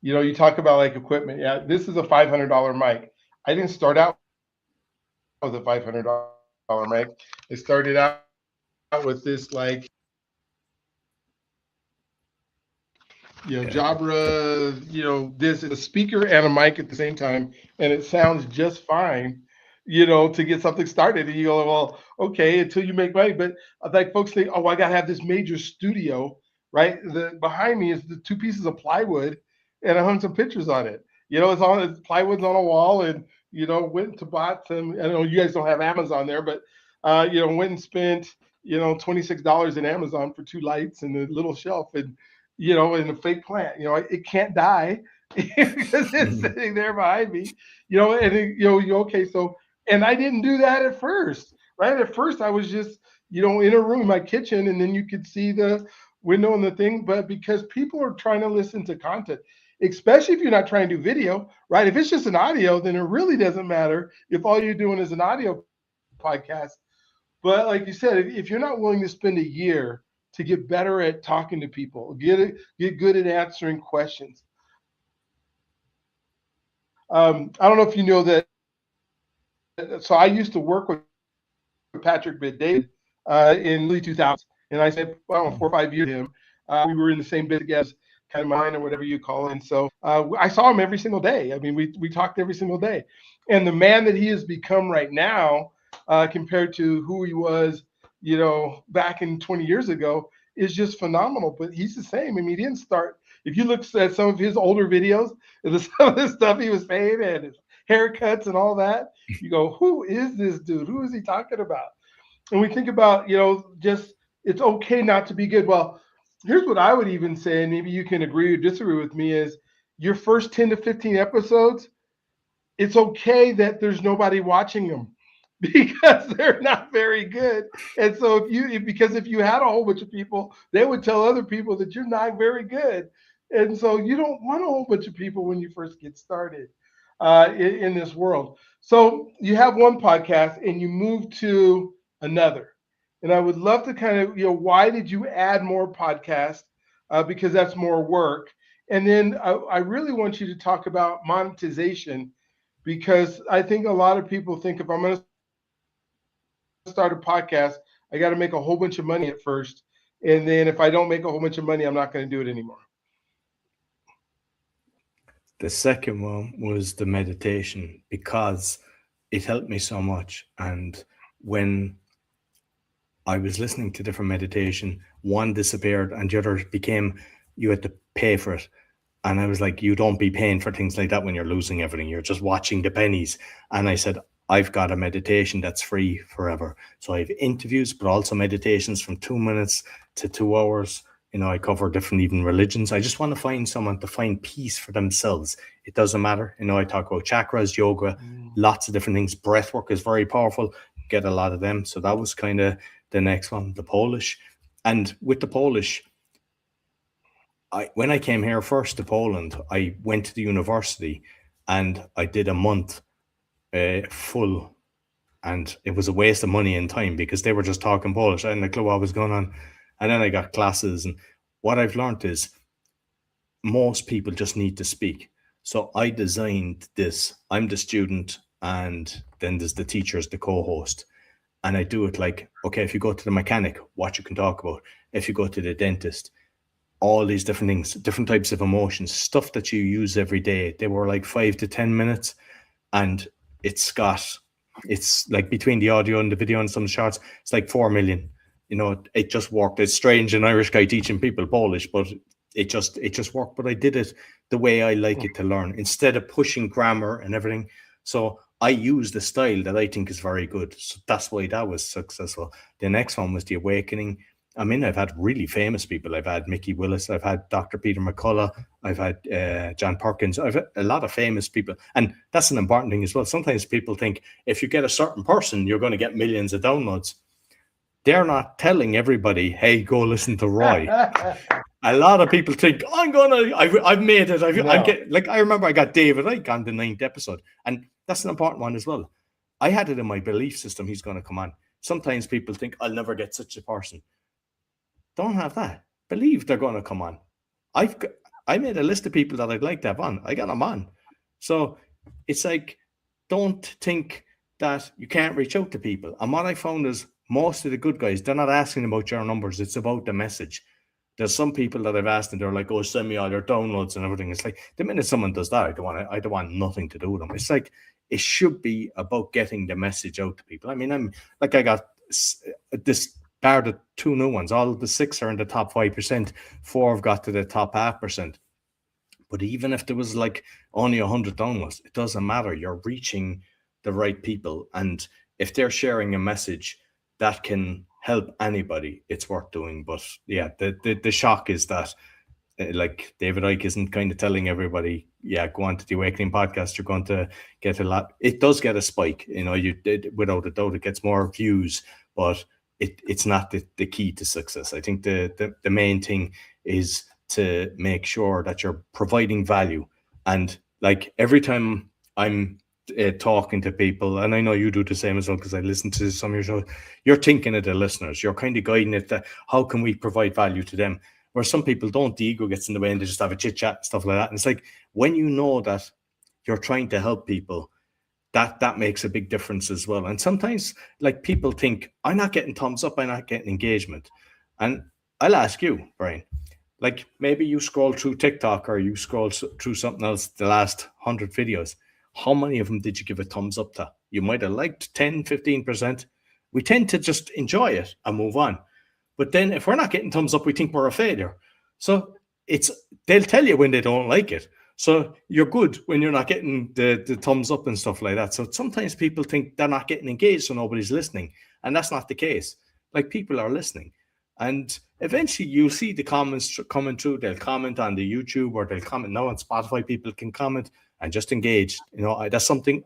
You know, you talk about like equipment. Yeah, this is a $500 mic. I didn't start out with a $500 mic. I started out with this like, Jabra, this is a speaker and a mic at the same time, and it sounds just fine, to get something started. And you go, well, okay, until you make money. But like folks think, oh, I gotta have this major studio, right? The behind me is the two pieces of plywood, and I hung some pictures on it. Plywood's on a wall, and went to bought some. I know you guys don't have Amazon there, but went and spent $26 in Amazon for two lights and a little shelf, and in a fake plant. It can't die because it's sitting there behind me. Okay, so, and I didn't do that at first, right? At first, I was just, in a room in my kitchen, and then you could see the window and the thing. But because people are trying to listen to content, especially if you're not trying to do video, right? If it's just an audio, then it really doesn't matter if all you're doing is an audio podcast. But like you said, if you're not willing to spend a year to get better at talking to people, get good at answering questions. I don't know if you know that. So I used to work with Patrick David in early 2000s, and I spent 4 or 5 years with him. We were in the same business, kind of mine or whatever you call it. And so I saw him every single day. I mean, we talked every single day. And the man that he has become right now, compared to who he was, back in 20 years ago, is just phenomenal. But he's the same. I mean, he didn't start. If you look at some of his older videos, some of the stuff he was saying and his haircuts and all that, you go, who is this dude? Who is he talking about? And we think about, just it's okay not to be good. Well, here's what I would even say, and maybe you can agree or disagree with me, is your first 10 to 15 episodes, it's okay that there's nobody watching them because they're not very good. And so if you had a whole bunch of people, they would tell other people that you're not very good. And so you don't want a whole bunch of people when you first get started in this world. So you have one podcast and you move to another. And I would love to kind of, why did you add more podcasts? Because that's more work. And then I really want you to talk about monetization, because I think a lot of people think if I'm going to start a podcast, I got to make a whole bunch of money at first. And then if I don't make a whole bunch of money, I'm not going to do it anymore. The second one was the meditation, because it helped me so much. And when I was listening to different meditation, one disappeared and the other became, you had to pay for it. And I was like, you don't be paying for things like that when you're losing everything. You're just watching the pennies. And I said, I've got a meditation that's free forever. So I have interviews, but also meditations from 2 minutes to 2 hours. I cover different even religions. I just want to find someone to find peace for themselves. It doesn't matter. I talk about chakras, yoga, lots of different things. Breath work is very powerful. Get a lot of them. So that was kind of the next one, the Polish. And with the Polish, when I came here first to Poland, I went to the university and I did a month full, and it was a waste of money and time because they were just talking Polish. I hadn't a clue what was going on. And then I got classes, and what I've learned is most people just need to speak. So I designed this. I'm the student, and then there's the teachers, the co-host. And I do it like, okay, if you go to the mechanic, what you can talk about. If you go to the dentist, all these different things, different types of emotions, stuff that you use every day. They were like 5 to 10 minutes. And it's like between the audio and the video and some shots, it's like 4 million. It just worked. It's strange, an Irish guy teaching people Polish, but it just worked. But I did it the way I like it to learn, instead of pushing grammar and everything. So I used a style that I think is very good. So that's why that was successful. The next one was The Awakening. I mean, I've had really famous people. I've had Mickey Willis. I've had Dr. Peter McCullough. I've had John Perkins. I've had a lot of famous people. And that's an important thing as well. Sometimes people think if you get a certain person, you're going to get millions of downloads. They're not telling everybody, hey, go listen to Roy. A lot of people think, I've made it. I remember I got David Icke on the 9th episode. And that's an important one as well. I had it in my belief system. He's going to come on. Sometimes people think I'll never get such a person. Don't have that. Believe they're going to come on. I made a list of people that I'd like to have on. I got them on. So it's like, don't think that you can't reach out to people. And what I found is most of the good guys, they're not asking about your numbers. It's about the message. There's some people that I've asked and they're like, oh, send me all your downloads and everything. It's like, the minute someone does that, I don't want nothing to do with them. It's like, it should be about getting the message out to people. I mean, I got this, bar the 2 new ones, all the 6 are in the top 5%, 4 have got to the top 0.5%. But even if there was like only 100 downloads, it doesn't matter. You're reaching the right people. And if they're sharing a message that can help anybody, it's worth doing. But yeah, the shock is that like David Icke isn't kind of telling everybody, yeah, go on to the Awakening podcast, you're going to get a lot. It does get a spike, without a doubt, it gets more views, but it's not the key to success. I think the main thing is to make sure that you're providing value. And like every time I'm talking to people, and I know you do the same as well because I listen to some of your shows, you're thinking of the listeners. You're kind of guiding it that how can we provide value to them? Where some people don't, the ego gets in the way and they just have a chit chat and stuff like that. And it's like when you know that you're trying to help people, that makes a big difference as well. And sometimes like people think, I'm not getting thumbs up, I'm not getting engagement. And I'll ask you, Brian, like maybe you scroll through TikTok or you scroll through something else, the last 100 videos. How many of them did you give a thumbs up to? You might have liked 10, 15%. We tend to just enjoy it and move on. But then if we're not getting thumbs up, we think we're a failure. So they'll tell you when they don't like it. So you're good when you're not getting the thumbs up and stuff like that. So sometimes people think they're not getting engaged, so nobody's listening. And that's not the case. Like people are listening. And eventually you'll see the comments coming through. They'll comment on the YouTube or they'll comment now on Spotify. People can comment and just engage. That's something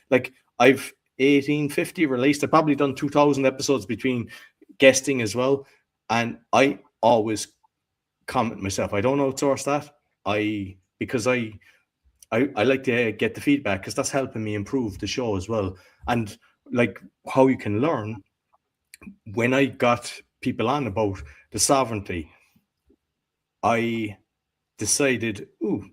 like I've 1850 released. I've probably done 2,000 episodes between guesting as well. And I always comment myself. I don't outsource that. Because I like to get the feedback because that's helping me improve the show as well. And like how you can learn, when I got people on about the sovereignty, I decided,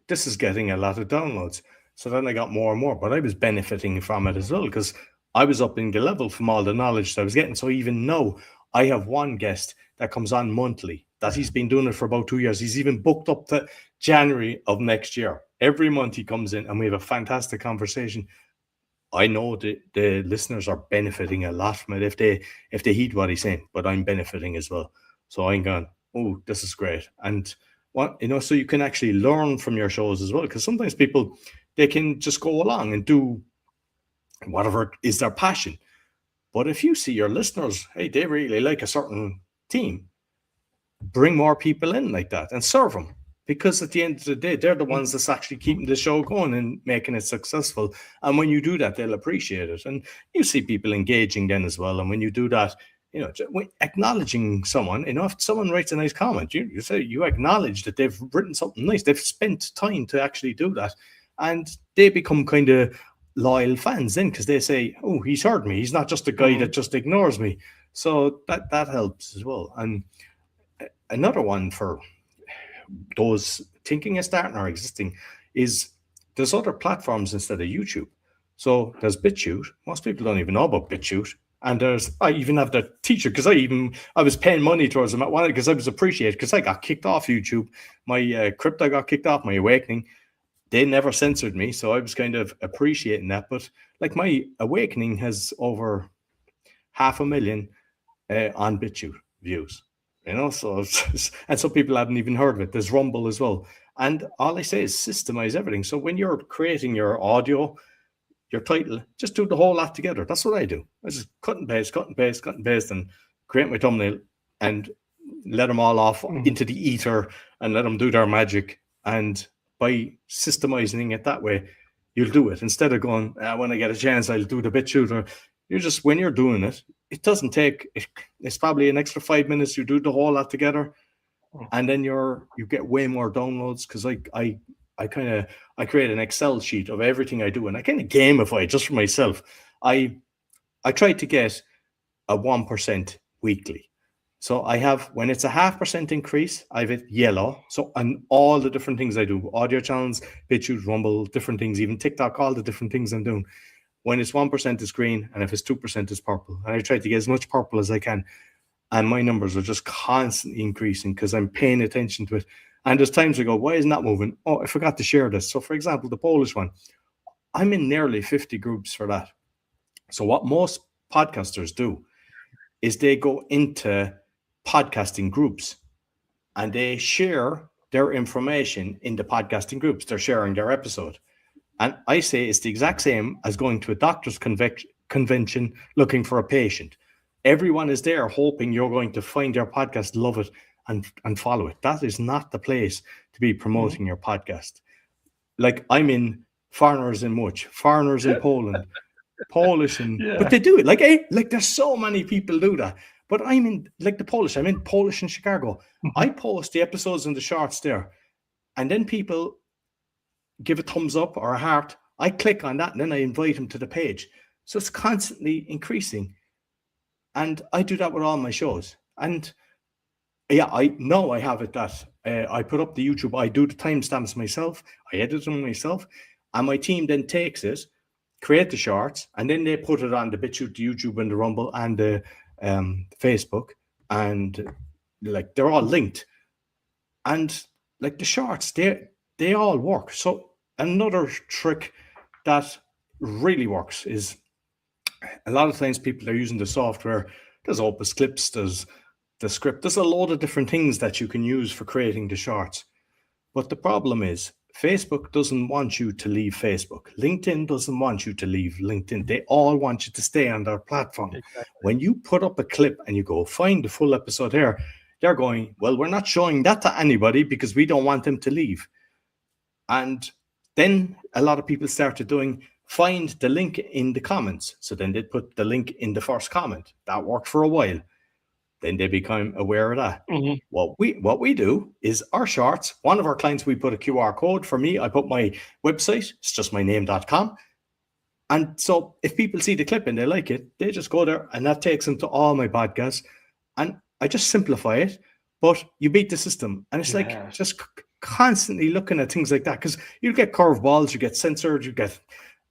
this is getting a lot of downloads. So then I got more and more, but I was benefiting from it as well because I was upping the level from all the knowledge that I was getting. So even now I have one guest that comes on monthly that he's been doing it for about 2 years. He's even booked up to January of next year. Every month he comes in and we have a fantastic conversation. I know the listeners are benefiting a lot from it if they heed what he's saying, but I'm benefiting as well. So I'm going, this is great. And so you can actually learn from your shows as well. Because sometimes people, they can just go along and do whatever is their passion. But if you see your listeners, hey, they really like a certain team, bring more people in like that and serve them. Because at the end of the day, they're the ones that's actually keeping the show going and making it successful. And when you do that, they'll appreciate it. And you see people engaging then as well. And when you do that, acknowledging someone, if someone writes a nice comment, you say, you acknowledge that they've written something nice. They've spent time to actually do that. And they become kind of loyal fans then, because they say, oh, he's heard me. He's not just a guy that just ignores me. So that helps as well. And another one for those thinking of starting or existing is there's other platforms instead of YouTube. So there's BitChute. Most people don't even know about BitChute. And I even have the teacher, because I was paying money towards them at one, because I was appreciated, because I got kicked off YouTube. My crypto got kicked off, my awakening. They never censored me, so I was kind of appreciating that. But like my awakening has over 500,000 on BitChute views. So and some people haven't even heard of it. There's Rumble as well. And all I say is systemize everything. So when you're creating your audio, your title, just do the whole lot together. That's what I do. I just cut and paste, and create my thumbnail and let them all off into the ether and let them do their magic. And by systemizing it that way, you'll do it. Instead of going, when I get a chance, I'll do the BitChute. When you're doing it, it doesn't take, it's probably an extra 5 minutes. You do the whole lot together, and then you get way more downloads. Because I create an Excel sheet of everything I do, and I kind of gamify it just for myself. I try to get a 1% weekly. So I have, when it's a 0.5% increase, I have it yellow. So on all the different things I do, audio channels, BitChute, Rumble, different things, even TikTok, all the different things I'm doing. When it's 1% is green, and if it's 2% is purple. And I try to get as much purple as I can. And my numbers are just constantly increasing because I'm paying attention to it. And there's times I go, why isn't that moving? Oh, I forgot to share this. So for example, the Polish one, I'm in nearly 50 groups for that. So what most podcasters do is they go into podcasting groups and they share their information in the podcasting groups. They're sharing their episode. And I say it's the exact same as going to a doctor's convention looking for a patient. Everyone is there hoping you're going to find their podcast, love it, and follow it. That is not the place to be promoting your podcast. Like I'm in Foreigners in Much, Foreigners in Poland, Polish, but they do it. Like there's so many people do that. But I'm in like the Polish. I'm in Polish in Chicago. I post the episodes and the shorts there, and then people give a thumbs up or a heart. I click on that and then I invite them to the page. So it's constantly increasing. And I do that with all my shows. And yeah, I know I have it that I put up the YouTube. I do the timestamps myself. I edit them myself. And my team then takes it, create the shorts, and then they put it on the BitChute, the YouTube, and the Rumble, and the Facebook. And like they're all linked. And like the shorts, they all work. So another trick that really works is a lot of times people are using the software. There's Opus Clips, there's the script. There's a load of different things that you can use for creating the shorts. But the problem is Facebook doesn't want you to leave Facebook. LinkedIn doesn't want you to leave LinkedIn. They all want you to stay on their platform. Exactly. When you put up a clip and you go find the full episode here, they're going, well, we're not showing that to anybody because we don't want them to leave. And then a lot of people started doing, find the link in the comments. So then they'd put the link in the first comment. That worked for a while. Then they become aware of that. Mm-hmm. What we do is our shorts, one of our clients, we put a QR code. For me, I put my website. It's just my name.com. And so if people see the clip and they like it, they just go there and that takes them to all my podcasts. And I just simplify it, but you beat the system. And it's like just constantly looking at things like that, because you get curveballs, you get censored,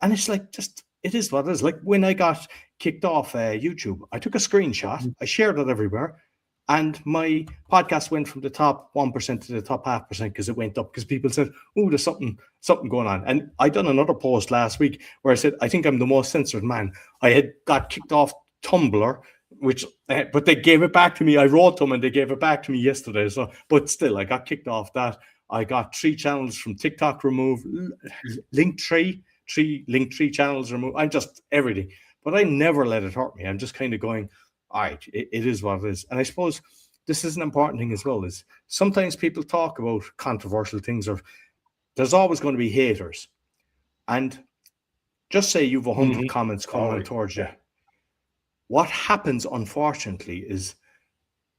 and it's like it is what it is. Like when I got kicked off YouTube, I took a screenshot, I shared it everywhere, and my podcast went from the top 1% to the top 0.5% because it went up because people said, oh, there's something going on. And I done another post last week where I said, I think I'm the most censored man. I had got kicked off Tumblr but they gave it back to me. I wrote them and they gave it back to me yesterday. So, but still, I got kicked off that. I got 3 channels from TikTok removed, link three channels removed. I'm just everything, but I never let it hurt me. I'm just kind of going, all right, it is what it is. And I suppose this is an important thing as well, is sometimes people talk about controversial things, or there's always going to be haters. And just say you've 100 comments coming towards you. What happens, unfortunately, is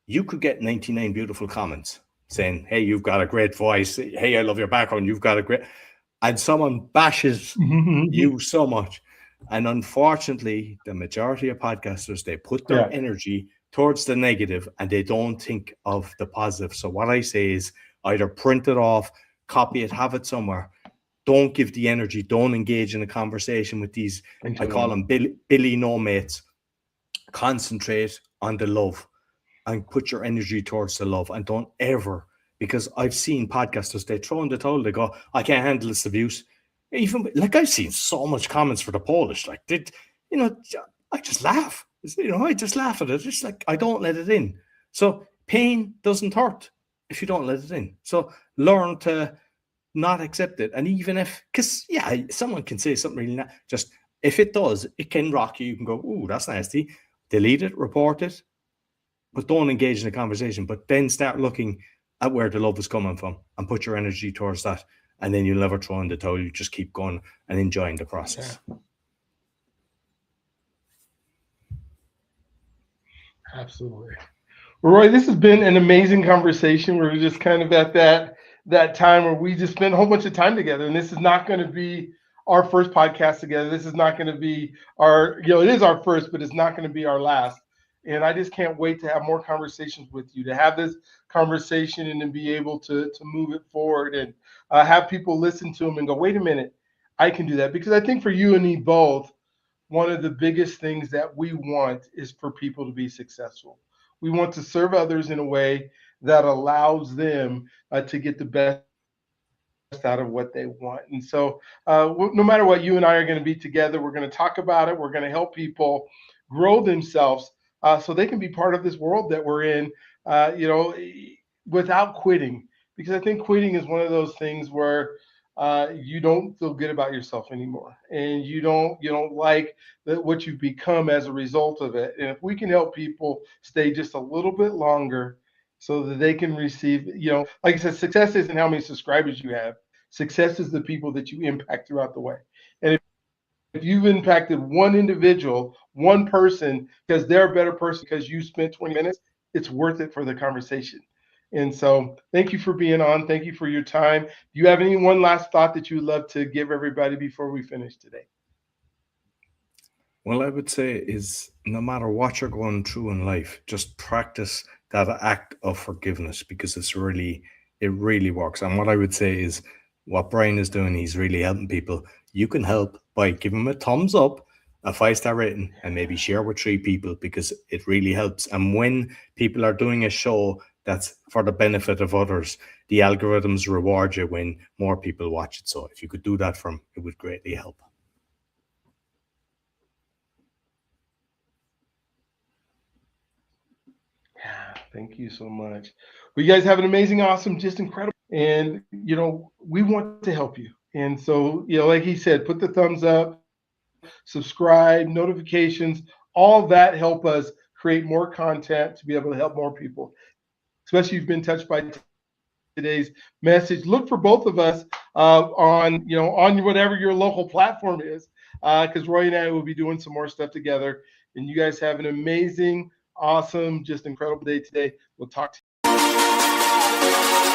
you could get 99 beautiful comments saying, hey, you've got a great voice. Hey, I love your background. You've got a great... And someone bashes you so much. And unfortunately, the majority of podcasters, they put their energy towards the negative and they don't think of the positive. So what I say is either print it off, copy it, have it somewhere. Don't give the energy. Don't engage in a conversation with these, I call them Billy no mates. Concentrate on the love and put your energy towards the love, and don't ever, because I've seen podcasters, they throw in the towel, they go, I can't handle this abuse. Even like I've seen so much comments for the Polish, like I just laugh. I just laugh at it. It's like I don't let it in. So pain doesn't hurt if you don't let it in. So learn to not accept it. And even if, because someone can say something really just if it does, it can rock you. You can go, ooh, that's nasty. Delete it, report it, but don't engage in a conversation. But then start looking at where the love is coming from and put your energy towards that. And then you'll never throw in the towel. You just keep going and enjoying the process. Yeah. Absolutely. Well, Roy, this has been an amazing conversation. We're just kind of at that time where we just spent a whole bunch of time together. And this is not going to be our first podcast together. This is not going to be it is our first, but it's not going to be our last. And I just can't wait to have more conversations with you, to have this conversation and then be able to move it forward and have people listen to them and go, wait a minute, I can do that. Because I think for you and me both, one of the biggest things that we want is for people to be successful. We want to serve others in a way that allows them to get the best out of what they want. And so no matter what, you and I are going to be together. We're going to talk about it. We're going to help people grow themselves so they can be part of this world that we're in, without quitting. Because I think quitting is one of those things where you don't feel good about yourself anymore, and you don't like what you've become as a result of it. And if we can help people stay just a little bit longer so that they can receive, like I said, success isn't how many subscribers you have. Success is the people that you impact throughout the way. And if you've impacted one individual, one person, because they're a better person because you spent 20 minutes, it's worth it for the conversation. And so thank you for being on. Thank you for your time. Do you have any one last thought that you would love to give everybody before we finish today? Well, I would say is no matter what you're going through in life, just practice that act of forgiveness, because it really works. And what I would say is what Brian is doing, he's really helping people. You can help by giving him a thumbs up, a 5-star rating, and maybe share with 3 people, because it really helps. And when people are doing a show that's for the benefit of others, the algorithms reward you when more people watch it. So if you could do that for them, it would greatly help. Yeah, thank you so much. Well, you guys have an amazing, awesome, just incredible. And, we want to help you. And so, like he said, put the thumbs up, subscribe, notifications, all that help us create more content to be able to help more people, especially if you've been touched by today's message. Look for both of us on whatever your local platform is, because Roy and I will be doing some more stuff together. And you guys have an amazing, awesome, just incredible day today. We'll talk to you.